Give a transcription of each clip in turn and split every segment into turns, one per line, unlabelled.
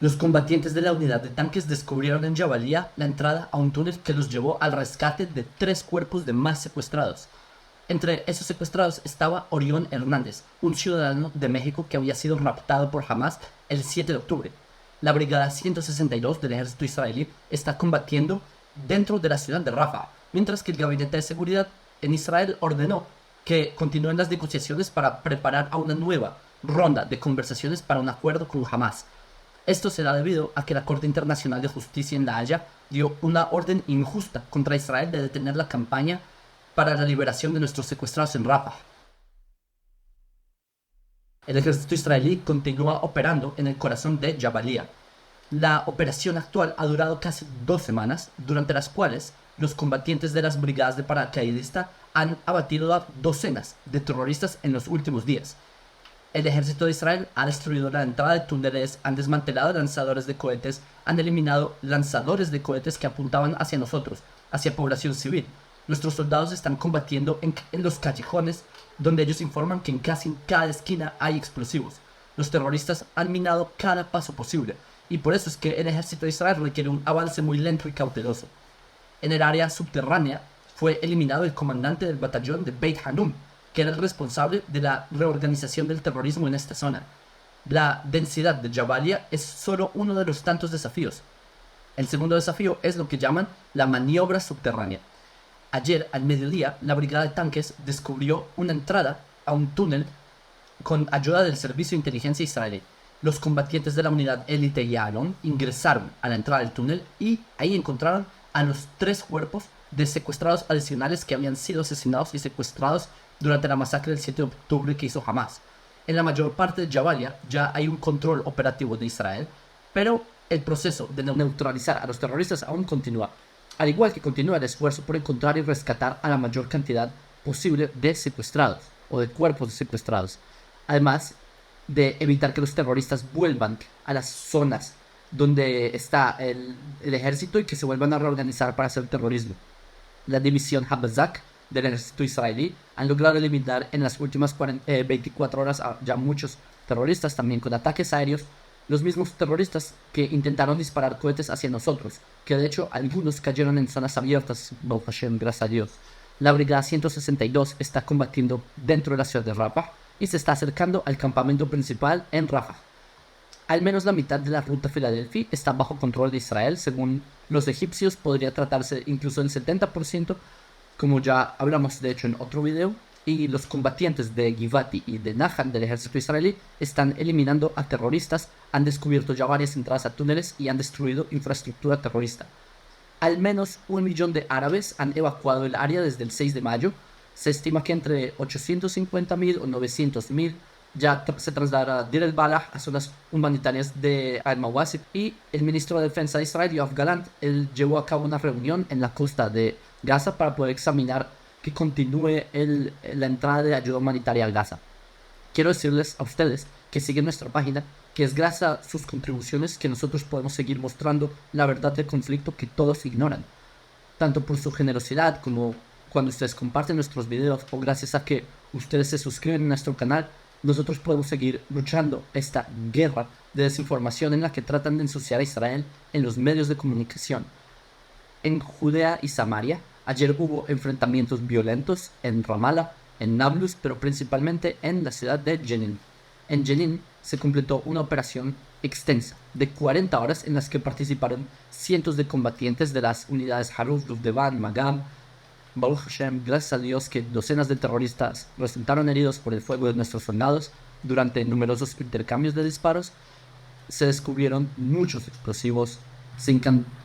Los combatientes de la unidad de tanques descubrieron en Jabalía la entrada a un túnel que los llevó al rescate de 3 cuerpos de más secuestrados. Entre esos secuestrados estaba Orión Hernández, un ciudadano de México que había sido raptado por Hamas el 7 de octubre. La Brigada 162 del ejército israelí está combatiendo dentro de la ciudad de Rafah, mientras que el Gabinete de Seguridad en Israel ordenó que continúen las negociaciones para preparar a una nueva ronda de conversaciones para un acuerdo con Hamas. Esto se da debido a que la Corte Internacional de Justicia en La Haya dio una orden injusta contra Israel de detener la campaña para la liberación de nuestros secuestrados en Rafah. El ejército israelí continúa operando en el corazón de Jabalía. La operación actual ha durado casi 2 semanas, durante las cuales los combatientes de las brigadas de paracaidistas han abatido a docenas de terroristas en los últimos días. El ejército de Israel ha destruido la entrada de túneles, han desmantelado lanzadores de cohetes, han eliminado lanzadores de cohetes que apuntaban hacia nosotros, hacia población civil. Nuestros soldados están combatiendo en los callejones, donde ellos informan que en casi cada esquina hay explosivos. Los terroristas han minado cada paso posible, y por eso es que el ejército de Israel requiere un avance muy lento y cauteloso. En el área subterránea fue eliminado el comandante del batallón de Beit Hanun, que era el responsable de la reorganización del terrorismo en esta zona. La densidad de Jabalia es solo uno de los tantos desafíos. El segundo desafío es lo que llaman la maniobra subterránea. Ayer, al mediodía, la brigada de tanques descubrió una entrada a un túnel con ayuda del servicio de inteligencia israelí. Los combatientes de la unidad élite Yalon ingresaron a la entrada del túnel y ahí encontraron a los 3 cuerpos de secuestrados adicionales que habían sido asesinados y secuestrados durante la masacre del 7 de octubre que hizo Hamas. En la mayor parte de Jabalia ya hay un control operativo de Israel, pero el proceso de neutralizar a los terroristas aún continúa, al igual que continúa el esfuerzo por encontrar y rescatar a la mayor cantidad posible de secuestrados o de cuerpos de secuestrados, además de evitar que los terroristas vuelvan a las zonas donde está el ejército y que se vuelvan a reorganizar para hacer terrorismo. La división Habazak del ejército israelí han logrado eliminar en las últimas 24 horas a ya muchos terroristas, también con ataques aéreos, los mismos terroristas que intentaron disparar cohetes hacia nosotros, que de hecho algunos cayeron en zonas abiertas, Baruch Hashem, gracias a Dios. La brigada 162 está combatiendo dentro de la ciudad de Rafah y se está acercando al campamento principal en Rafah. Al menos la mitad de la ruta Filadelfia está bajo control de Israel. Según los egipcios, podría tratarse incluso del 70%, como ya hablamos de hecho en otro video. Y los combatientes de Givati y de Nahan del ejército israelí están eliminando a terroristas, han descubierto ya varias entradas a túneles y han destruido infraestructura terrorista. Al menos 1 millón de árabes han evacuado el área desde el 6 de mayo. Se estima que entre 850.000 o 900.000 ya se trasladará a Dir el-Balah, a zonas humanitarias de Al-Mawasib. Y el ministro de Defensa de Israel, Yoav Galant, él llevó a cabo una reunión en la costa de Gaza para poder examinar que continúe la entrada de ayuda humanitaria a Gaza. Quiero decirles a ustedes que siguen nuestra página, que es gracias a sus contribuciones que nosotros podemos seguir mostrando la verdad del conflicto que todos ignoran. Tanto por su generosidad como cuando ustedes comparten nuestros videos o gracias a que ustedes se suscriben a nuestro canal, nosotros podemos seguir luchando esta guerra de desinformación en la que tratan de ensuciar a Israel en los medios de comunicación. En Judea y Samaria, ayer hubo enfrentamientos violentos en Ramallah, en Nablus, pero principalmente en la ciudad de Jenin. En Jenin se completó una operación extensa de 40 horas en las que participaron cientos de combatientes de las unidades Haruf, Duvdevan, Magam. Baruch Hashem, gracias a Dios que docenas de terroristas resultaron heridos por el fuego de nuestros soldados. Durante numerosos intercambios de disparos se descubrieron muchos explosivos, se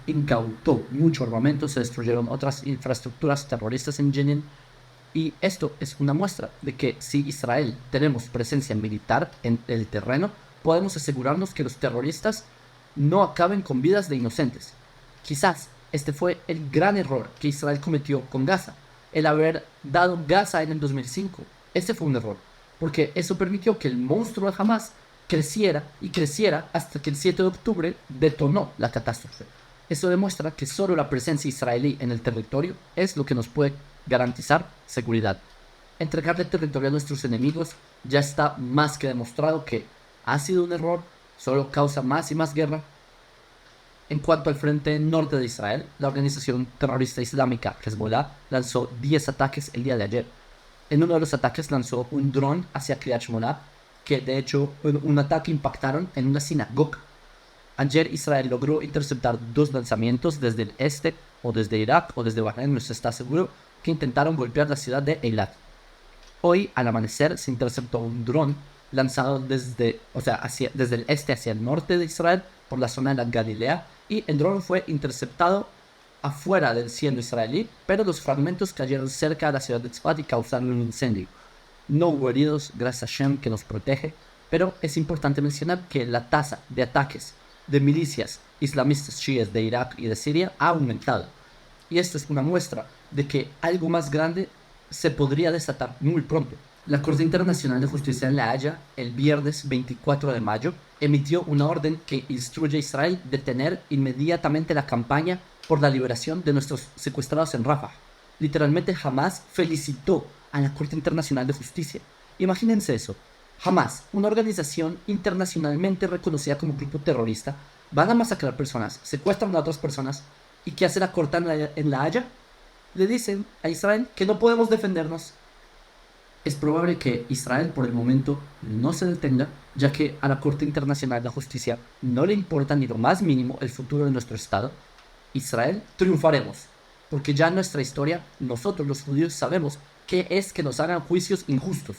incautó mucho armamento, se destruyeron otras infraestructuras terroristas en Jenin. Y esto es una muestra de que si Israel tenemos presencia militar en el terreno, podemos asegurarnos que los terroristas no acaben con vidas de inocentes. Quizás este fue el gran error que Israel cometió con Gaza, el haber dado Gaza en el 2005. Este fue un error, porque eso permitió que el monstruo de Hamas creciera y creciera hasta que el 7 de octubre detonó la catástrofe. Eso demuestra que solo la presencia israelí en el territorio es lo que nos puede garantizar seguridad. Entregarle territorio a nuestros enemigos ya está más que demostrado que ha sido un error solo causa más y más guerra. En cuanto al frente norte de Israel, la organización terrorista islámica Hezbollah lanzó 10 ataques el día de ayer. En uno de los ataques lanzó un dron hacia Kiryat Shmona, que de hecho un ataque impactaron en una sinagoga. Ayer Israel logró interceptar 2 lanzamientos desde el este o desde Irak o desde Bahrein, no se está seguro, que intentaron golpear la ciudad de Eilat. Hoy al amanecer se interceptó un dron lanzado desde el este hacia el norte de Israel por la zona de la Galilea, y el dron fue interceptado afuera del cielo israelí, pero los fragmentos cayeron cerca de la ciudad de Tzfat y causaron un incendio. No hubo heridos, gracias a Hashem que nos protege, pero es importante mencionar que la tasa de ataques de milicias islamistas chiíes de Irak y de Siria ha aumentado. Y esto es una muestra de que algo más grande se podría desatar muy pronto. La Corte Internacional de Justicia en La Haya, el viernes 24 de mayo, emitió una orden que instruye a Israel detener inmediatamente la campaña por la liberación de nuestros secuestrados en Rafah. Literalmente Hamas felicitó a la Corte Internacional de Justicia. Imagínense eso. Hamas, una organización internacionalmente reconocida como grupo terrorista, van a masacrar personas, secuestran a otras personas, ¿y qué hace la Corte en La Haya? Le dicen a Israel que no podemos defendernos. Es probable que Israel por el momento no se detenga, ya que a la Corte Internacional de Justicia no le importa ni lo más mínimo el futuro de nuestro Estado. Israel triunfaremos, porque ya en nuestra historia nosotros los judíos sabemos qué es que nos hagan juicios injustos.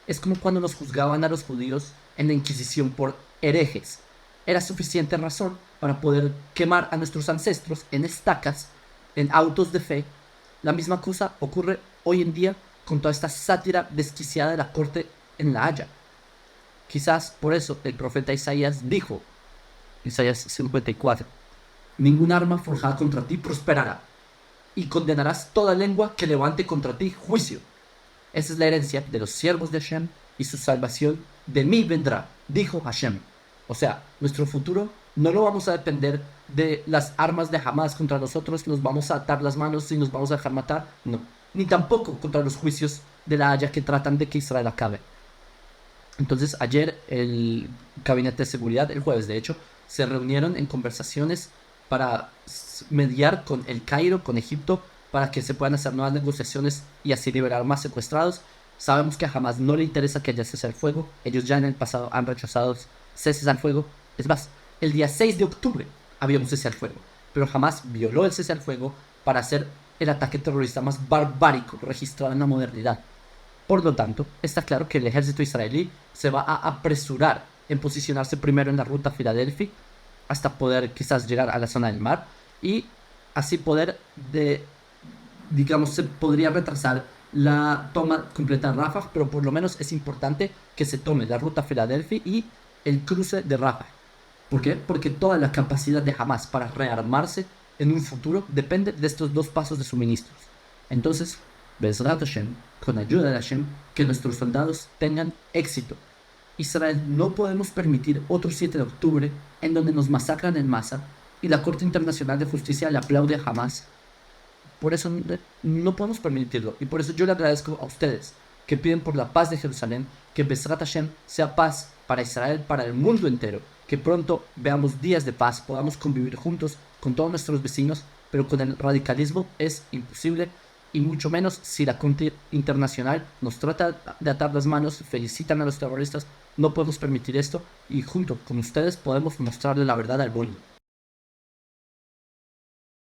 Es como cuando nos juzgaban a los judíos en la Inquisición por herejes. Era suficiente razón para poder quemar a nuestros ancestros en estacas, en autos de fe. La misma cosa ocurre hoy en día con toda esta sátira desquiciada de la corte en La Haya. Quizás por eso el profeta Isaías dijo, Isaías 54, ningún arma forjada contra ti prosperará, y condenarás toda lengua que levante contra ti juicio. Esa es la herencia de los siervos de Hashem, y su salvación de mí vendrá, dijo Hashem. O sea, nuestro futuro no lo vamos a depender de las armas de Hamas contra nosotros, nos vamos a atar las manos y nos vamos a dejar matar, no. Ni tampoco contra los juicios de La Haya que tratan de que Israel acabe. Entonces ayer el Gabinete de Seguridad, el jueves de hecho, se reunieron en conversaciones para mediar con el Cairo, con Egipto, para que se puedan hacer nuevas negociaciones y así liberar más secuestrados. Sabemos que a Hamas no le interesa que haya cese al fuego, ellos ya en el pasado han rechazado ceses al fuego. Es más, el día 6 de octubre había un cese al fuego, pero Hamas violó el cese al fuego para hacer el ataque terrorista más barbárico registrado en la modernidad. Por lo tanto, está claro que el ejército israelí se va a apresurar en posicionarse primero en la ruta Filadelfia hasta poder quizás llegar a la zona del mar, y así se podría retrasar la toma completa de Rafah, pero por lo menos es importante que se tome la ruta Filadelfia y el cruce de Rafah. ¿Por qué? Porque toda la capacidad de Hamas para rearmarse en un futuro depende de estos 2 pasos de suministros. Entonces, Bezrat Hashem, con ayuda de Hashem, que nuestros soldados tengan éxito. Israel no podemos permitir otro 7 de octubre en donde nos masacran en masa y la Corte Internacional de Justicia le aplaude a Hamas. Por eso no podemos permitirlo, y por eso yo le agradezco a ustedes que piden por la paz de Jerusalén, que Bezrat Hashem sea paz para Israel, para el mundo entero, que pronto veamos días de paz, podamos convivir juntos con todos nuestros vecinos, pero con el radicalismo es imposible, y mucho menos si la Corte Internacional nos trata de atar las manos, felicitan a los terroristas. No podemos permitir esto, y junto con ustedes podemos mostrarle la verdad al mundo.